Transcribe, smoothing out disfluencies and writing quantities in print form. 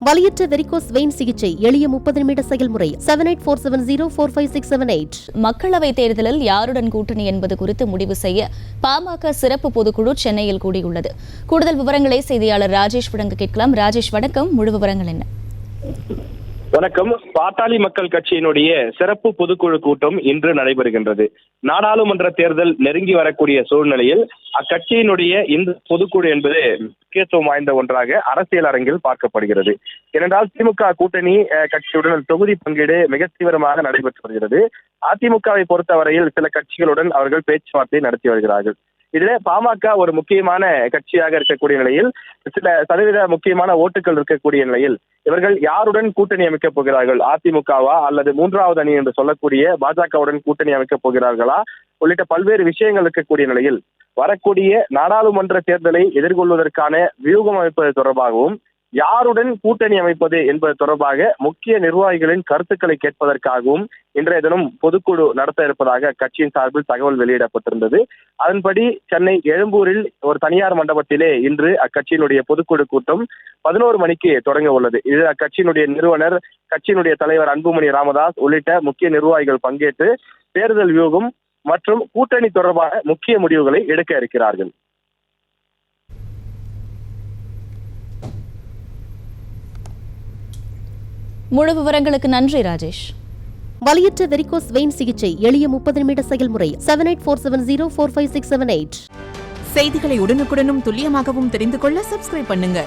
வலியற்ற varicose vein சிகிச்சை எளிய 30 நிமிட செயல்முறை 7847045678. மக்களவைத் தேர்தலில் யாருடன் கூட்டணி என்பது குறித்து முடிவு செய்ய பாமக சிறப்பு பொதுக்குழு சென்னையில் கூடியுள்ளது. கூடுதல் விவரங்களை செய்தியாளர் ராஜேஷ் வழங்க கேட்கலாம். ராஜேஷ் வணக்கம், முழு விவரங்கள் என்ன? வணக்கம். பாட்டாளி மக்கள் கட்சியினுடைய சிறப்பு பொதுக்குழு கூட்டம் இன்று நடைபெறுகின்றது. நாடாளுமன்ற தேர்தல் நெருங்கி வரக்கூடிய சூழ்நிலையில் அக்கட்சியினுடைய இந்த பொதுக்குழு என்பது முக்கியத்துவம் வாய்ந்த ஒன்றாக அரசியல் அரங்கில் பார்க்கப்படுகிறது. ஏனென்றால் திமுக கூட்டணி கட்சியுடன் தொகுதி பங்கீடு மிக தீவிரமாக நடைபெற்று வருகிறது. அதிமுகவை பொறுத்தவரையில் சில கட்சிகளுடன் அவர்கள் பேச்சுவார்த்தை நடத்தி வருகிறார்கள். இதுல பாமக ஒரு முக்கியமான கட்சியாக இருக்கக்கூடிய நிலையில் சில சதவீத முக்கியமான ஓட்டுகள் இருக்கக்கூடிய நிலையில் இவர்கள் யாருடன் கூட்டணி அமைக்கப் போகிறார்கள்? அதிமுகவா அல்லது மூன்றாவது அணி என்று சொல்லக்கூடிய பாஜகவுடன் கூட்டணி அமைக்கப் போகிறார்களா உள்ளிட்ட பல்வேறு விஷயங்கள் இருக்கக்கூடிய நிலையில் வரக்கூடிய நாடாளுமன்ற தேர்தலை எதிர்கொள்வதற்கான வியூகம் அமைப்பது தொடர்பாகவும் யாருடன் கூட்டணி அமைப்பது என்பது தொடர்பாக முக்கிய நிர்வாகிகளின் கருத்துக்களை கேட்பதற்காகவும் இன்றைய தினம் பொதுக்குழு நடத்த இருப்பதாக கட்சியின் சார்பில் தகவல் வெளியிடப்பட்டிருந்தது. அதன்படி சென்னை எழும்பூரில் ஒரு தனியார் மண்டபத்திலே இன்று அக்கட்சியினுடைய பொதுக்குழு கூட்டம் 11 மணிக்கு தொடங்க உள்ளது. இது அக்கட்சியினுடைய நிறுவனர், கட்சியினுடைய தலைவர் அன்புமணி ராமதாஸ் உள்ளிட்ட முக்கிய நிர்வாகிகள் பங்கேற்று தேர்தல் வியூகம் மற்றும் கூட்டணி தொடர்பாக முக்கிய முடிவுகளை எடுக்க இருக்கிறார்கள். முழு விவரங்களுக்கு நன்றி ராஜேஷ். வலியற்ற வெரிகோஸ் வெயின் சிகிச்சை எளிய 30 நிமிட செயல்முறை 7847045678. செய்திகளை உடனுக்குடனும் துல்லியமாகவும் தெரிந்து கொள்ள சப்ஸ்கிரைப் பண்ணுங்க.